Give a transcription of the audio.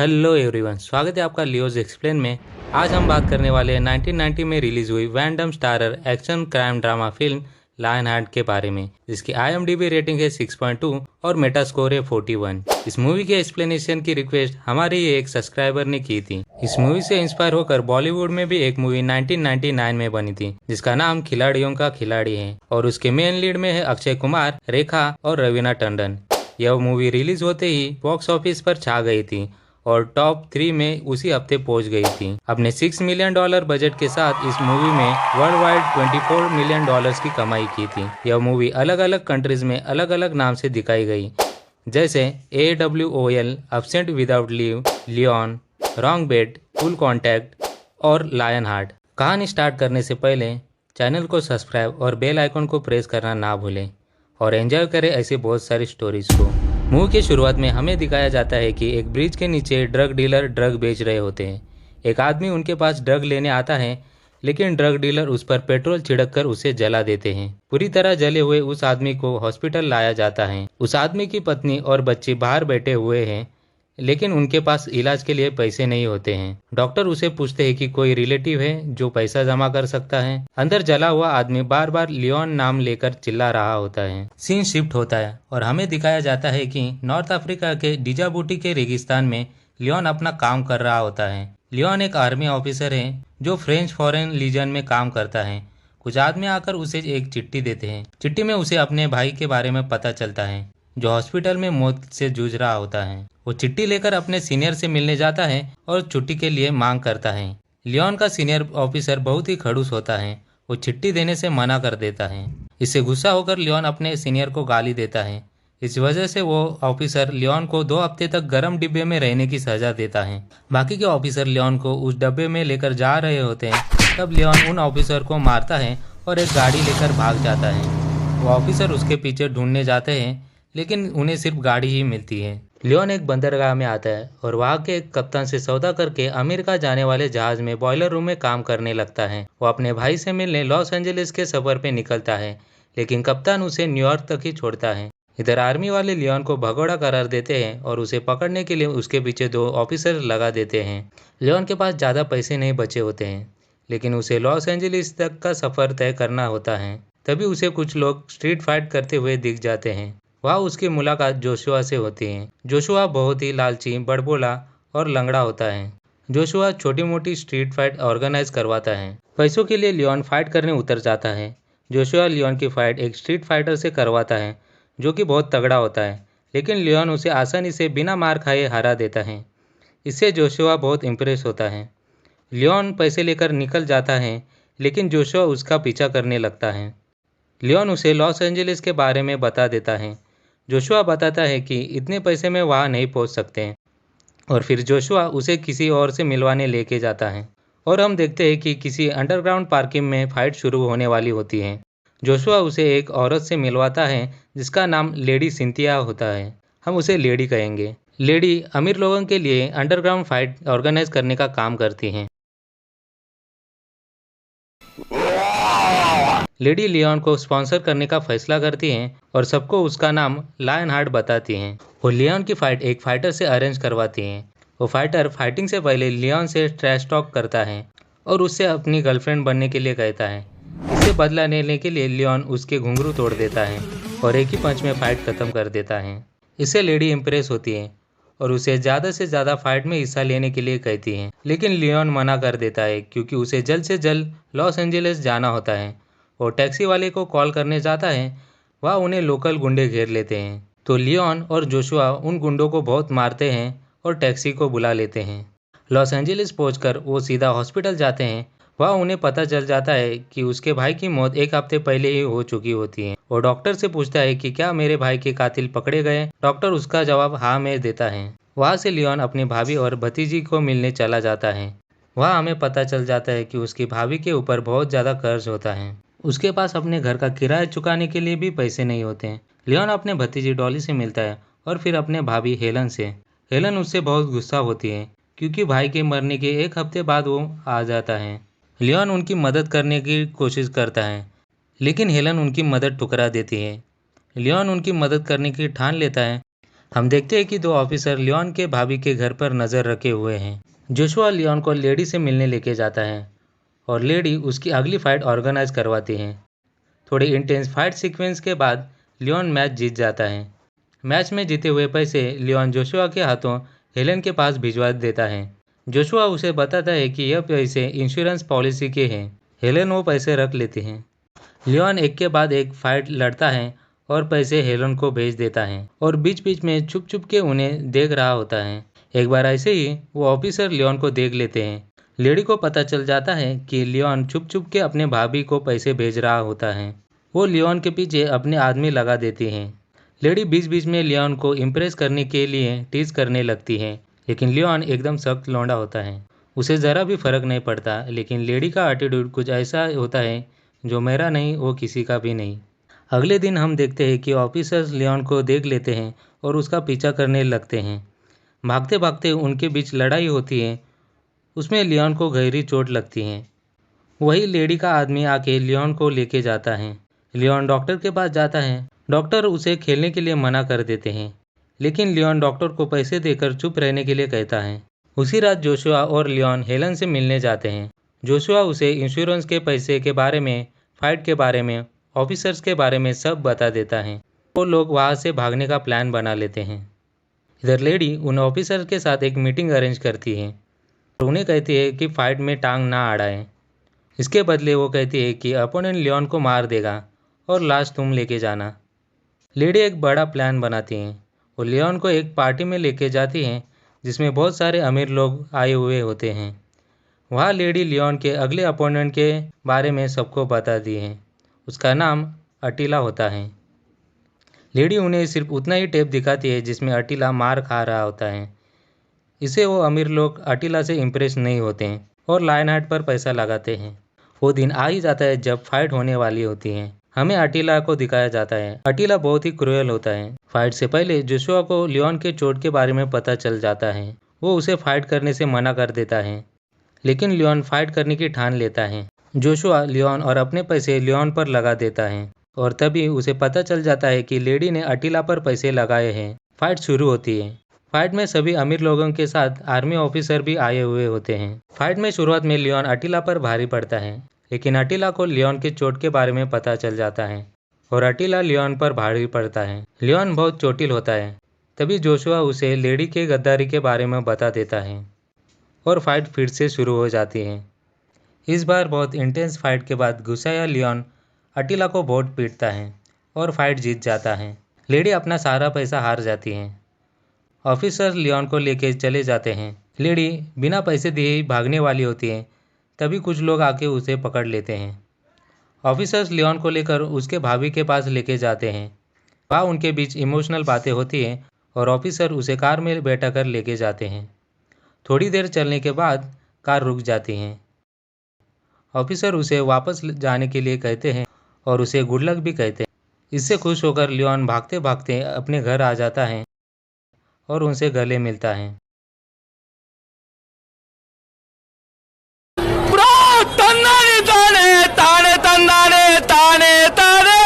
Hello everyone, स्वागत है आपका लियोज एक्सप्लेन में। आज हम बात करने वाले हैं 1990 में रिलीज हुई Van Damme starrer action crime drama film Lionheart के बारे में, जिसकी IMDb रेटिंग है 6.2 और मेटा स्कोर है 41। इस मूवी के एक्सप्लेनेशन की रिक्वेस्ट हमारे ही एक सब्सक्राइबर ने की थी। इस मूवी से इंस्पायर होकर बॉलीवुड में भी एक मूवी 1999 में बनी थी, जिसका नाम खिलाड़ियों का खिलाड़ी है और उसके मेन लीड में है अक्षय कुमार, रेखा और रवीना टंडन। यह मूवी रिलीज होते ही बॉक्स ऑफिस पर छा गई थी और टॉप 3 में उसी हफ्ते पहुंच गई थी। अपने $6 मिलियन बजट के साथ इस मूवी में वर्ल्ड वाइड $24 मिलियन की कमाई की थी। यह मूवी अलग अलग कंट्रीज में अलग अलग नाम से दिखाई गई, जैसे AWOL, absent without leave, Leon, wrong bet, full contact और लायन हार्ट। कहानी स्टार्ट करने से पहले चैनल को सब्सक्राइब और बेल आइकन को प्रेस करना ना भूलें और एंजॉय करें ऐसे बहुत सारी स्टोरीज को। मूवी की शुरुआत में हमें दिखाया जाता है कि एक ब्रिज के नीचे ड्रग डीलर ड्रग बेच रहे होते हैं। एक आदमी उनके पास ड्रग लेने आता है, लेकिन ड्रग डीलर उस पर पेट्रोल छिड़ककर उसे जला देते हैं। पूरी तरह जले हुए उस आदमी को हॉस्पिटल लाया जाता है। उस आदमी की पत्नी और बच्चे बाहर बैठे हुए हैं, लेकिन उनके पास इलाज के लिए पैसे नहीं होते हैं। डॉक्टर उसे पूछते हैं कि कोई रिलेटिव है जो पैसा जमा कर सकता है। अंदर जला हुआ आदमी बार बार लियोन नाम लेकर चिल्ला रहा होता है। सीन शिफ्ट होता है और हमें दिखाया जाता है कि नॉर्थ अफ्रीका के डिजाबूटी के रेगिस्तान में लियोन अपना काम कर रहा होता है। लियोन एक आर्मी ऑफिसर है जो फ्रेंच फॉरेन लीजन में काम करता है। कुछ आदमी आकर उसे एक चिट्ठी देते हैं। चिट्ठी में उसे अपने भाई के बारे में पता चलता है जो हॉस्पिटल में मौत से जूझ रहा होता है। वो चिट्ठी लेकर अपने सीनियर से मिलने जाता है और छुट्टी के लिए मांग करता है। लियोन का सीनियर ऑफिसर बहुत ही खड़ूस होता है। वो चिट्ठी देने से मना कर देता है। इससे गुस्सा होकर लियोन अपने सीनियर को गाली देता है। इस वजह से वो ऑफिसर लियोन को 2 हफ्ते तक गर्म डिब्बे में रहने की सजा देता है। बाकी के ऑफिसर लियोन को उस डब्बे में लेकर जा रहे होते हैं, तब लियोन उन ऑफिसर को मारता है और एक गाड़ी लेकर भाग जाता है। वो ऑफिसर उसके पीछे ढूंढने जाते हैं, लेकिन उन्हें सिर्फ गाड़ी ही मिलती है। लियोन एक बंदरगाह में आता है और वहाँ के एक कप्तान से सौदा करके अमेरिका जाने वाले जहाज में बॉयलर रूम में काम करने लगता है। वो अपने भाई से मिलने लॉस एंजलिस के सफर पे निकलता है, लेकिन कप्तान उसे न्यूयॉर्क तक ही छोड़ता है। इधर आर्मी वाले लियोन को भगोड़ा करार देते हैं और उसे पकड़ने के लिए उसके पीछे 2 ऑफिसर लगा देते हैं। लियोन के पास ज़्यादा पैसे नहीं बचे होते हैं, लेकिन उसे लॉस एंजलिस तक का सफ़र तय करना होता है। तभी उसे कुछ लोग स्ट्रीट फाइट करते हुए दिख जाते हैं। वहाँ उसकी मुलाकात जोशुआ से होती है। जोशुआ बहुत ही लालची, बड़बोला और लंगड़ा होता है। जोशुआ छोटी मोटी स्ट्रीट फाइट ऑर्गेनाइज करवाता है। पैसों के लिए लियोन फाइट करने उतर जाता है। जोशुआ लियोन की फाइट एक स्ट्रीट फाइटर से करवाता है जो कि बहुत तगड़ा होता है, लेकिन लियोन उसे आसानी से बिना मार खाए हरा देता है। इससे जोशुआ बहुत इम्प्रेस होता है। लियोन पैसे लेकर निकल जाता है, लेकिन जोशुआ उसका पीछा करने लगता है। लियोन उसे लॉस एंजलिस के बारे में बता देता है। जोशुआ बताता है कि इतने पैसे में वहाँ नहीं पहुँच सकते हैं और फिर जोशुआ उसे किसी और से मिलवाने लेके जाता है और हम देखते हैं कि किसी अंडरग्राउंड पार्किंग में फाइट शुरू होने वाली होती है। जोशुआ उसे एक औरत से मिलवाता है जिसका नाम लेडी सिंथिया होता है। हम उसे लेडी कहेंगे। लेडी अमीर लोगों के लिए अंडरग्राउंड फाइट ऑर्गेनाइज करने का काम करती हैं। लेडी लियोन को स्पॉन्सर करने का फैसला करती हैं और सबको उसका नाम लायन हार्ट बताती हैं। वो लियोन की फाइट एक फाइटर से अरेंज करवाती हैं। वो फाइटर फाइटिंग से पहले लियोन से ट्रैश टॉक करता है और उससे अपनी गर्लफ्रेंड बनने के लिए कहता है। इससे बदला लेने के लिए लियोन उसके घुंघरू तोड़ देता है और एक ही पंच में फाइट खत्म कर देता है। इससे लेडी इम्प्रेस होती है और उसे ज़्यादा से ज़्यादा फाइट में हिस्सा लेने के लिए कहती है, लेकिन लियोन मना कर देता है क्योंकि उसे जल्द से जल्द लॉस एंजलिस जाना होता है। वो टैक्सी वाले को कॉल करने जाता है। वह उन्हें लोकल गुंडे घेर लेते हैं, तो लियोन और जोशुआ उन गुंडों को बहुत मारते हैं और टैक्सी को बुला लेते हैं। लॉस एंजलिस पहुंचकर वो सीधा हॉस्पिटल जाते हैं। वह उन्हें पता चल जाता है कि उसके भाई की मौत 1 हफ्ते पहले ही हो चुकी होती है। वो डॉक्टर से पूछता है कि क्या मेरे भाई के कातिल पकड़े गए। डॉक्टर उसका जवाब हाँ में देता है। वहाँ से लियोन अपनी भाभी और भतीजी को मिलने चला जाता है। वहाँ हमें पता चल जाता है कि उसकी भाभी के ऊपर बहुत ज़्यादा कर्ज होता है। उसके पास अपने घर का किराया चुकाने के लिए भी पैसे नहीं होते हैं। लियोन अपने भतीजी डॉली से मिलता है और फिर अपने भाभी हेलन से। हेलन उससे बहुत गुस्सा होती है क्योंकि भाई के मरने के 1 हफ्ते बाद वो आ जाता है। लियोन उनकी मदद करने की कोशिश करता है, लेकिन हेलन उनकी मदद ठुकरा देती है। लियोन उनकी मदद करने की ठान लेता है, हम देखते हैं कि दो ऑफिसर लियोन के भाभी के घर पर नज़र रखे हुए हैं। जोशुआ लियोन को लेडी से मिलने लेके जाता है और लेडी उसकी अगली फाइट ऑर्गेनाइज करवाती है। थोड़ी इंटेंस फाइट सीक्वेंस के बाद लियोन मैच जीत जाता है। मैच में जीते हुए पैसे लियोन जोशुआ के हाथों हेलन के पास भिजवा देता है। जोशुआ उसे बताता है कि यह पैसे इंश्योरेंस पॉलिसी के हैं। हेलन वो पैसे रख लेती हैं। लियोन एक के बाद एक फाइट लड़ता है और पैसे हेलन को भेज देता है और बीच बीच में छुप छुप के उन्हें देख रहा होता है। एक बार ऐसे ही वो ऑफिसर लियोन को देख लेते हैं। लेडी को पता चल जाता है कि लियोन छुप छुप के अपने भाभी को पैसे भेज रहा होता है। वो लियोन के पीछे अपने आदमी लगा देती हैं। लेडी बीच बीच में लियोन को इम्प्रेस करने के लिए टीज करने लगती है, लेकिन लियोन एकदम सख्त लौंडा होता है। उसे ज़रा भी फर्क नहीं पड़ता, लेकिन लेडी का एटीट्यूड कुछ ऐसा होता है जो मेरा नहीं वो किसी का भी नहीं। अगले दिन हम देखते हैं कि ऑफिसर्स लियोन को देख लेते हैं और उसका पीछा करने लगते हैं। भागते भागते उनके बीच लड़ाई होती है। उसमें लियोन को गहरी चोट लगती है। वही लेडी का आदमी आके लियोन को लेके जाता है। लियोन डॉक्टर के पास जाता है। डॉक्टर उसे खेलने के लिए मना कर देते हैं, लेकिन लियोन डॉक्टर को पैसे देकर चुप रहने के लिए कहता है। उसी रात जोशुआ और लियोन हेलन से मिलने जाते हैं। जोशुआ उसे इंश्योरेंस के पैसे के बारे में, फाइट के बारे में, ऑफिसर्स के बारे में सब बता देता है। वो लोग वहाँ से भागने का प्लान बना लेते हैं। इधर लेडी उन ऑफिसर के साथ एक मीटिंग अरेंज करती है और उन्हें कहती है कि फाइट में टांग ना अड़ाएं। इसके बदले वो कहती है कि अपोनेंट लियोन को मार देगा और लाश तुम लेके जाना। लेडी एक बड़ा प्लान बनाती हैं। वो लियोन को एक पार्टी में लेके जाती हैं जिसमें बहुत सारे अमीर लोग आए हुए होते हैं। वहाँ लेडी लियोन के अगले अपोनेंट के बारे में सबको बता दी है। उसका नाम अटीला होता है। लेडी उन्हें सिर्फ उतना ही टेप दिखाती है जिसमें अटीला मार खा रहा होता है। इसे वो अमीर लोग अटीला से इम्प्रेस नहीं होते हैं और लायनहार्ट पर पैसा लगाते हैं। वो दिन आ ही जाता है जब फाइट होने वाली होती है। हमें अटीला को दिखाया जाता है। अटीला बहुत ही क्रूएल होता है। फाइट से पहले जोशुआ को लियोन के चोट के बारे में पता चल जाता है। वो उसे फाइट करने से मना कर देता है, लेकिन लियोन फाइट करने की ठान लेता है। जोशुआ लियोन और अपने पैसे लियोन पर लगा देता है और तभी उसे पता चल जाता है कि लेडी ने अटीला पर पैसे लगाए हैं। फाइट शुरू होती है। फाइट में सभी अमीर लोगों के साथ आर्मी ऑफिसर भी आए हुए होते हैं। फाइट में शुरुआत में लियोन अटीला पर भारी पड़ता है, लेकिन अटीला को लियोन के चोट के बारे में पता चल जाता है और अटीला लियोन पर भारी पड़ता है। लियोन बहुत चोटिल होता है। तभी जोशुआ उसे लेडी के गद्दारी के बारे में बता देता है और फाइट फिर से शुरू हो जाती है। इस बार बहुत इंटेंस फाइट के बाद गुस्साया लियोन अटीला को बहुत पीटता है और फाइट जीत जाता है। लेडी अपना सारा पैसा हार जाती है। ऑफिसर लियोन को लेके चले जाते हैं। लेडी बिना पैसे दिए ही भागने वाली होती है। तभी कुछ लोग आके उसे पकड़ लेते हैं। ऑफिसर्स लियोन को लेकर उसके भाभी के पास लेके जाते हैं। वहाँ उनके बीच इमोशनल बातें होती हैं और ऑफिसर उसे कार में बैठा कर लेके जाते हैं। थोड़ी देर चलने के बाद कार रुक जाती है। ऑफिसर उसे वापस जाने के लिए कहते हैं और उसे गुड लक भी कहते हैं। इससे खुश होकर लियोन भागते भागते अपने घर आ जाता है और उनसे गले मिलता है। ताने ताने ताने ताने ताने ताने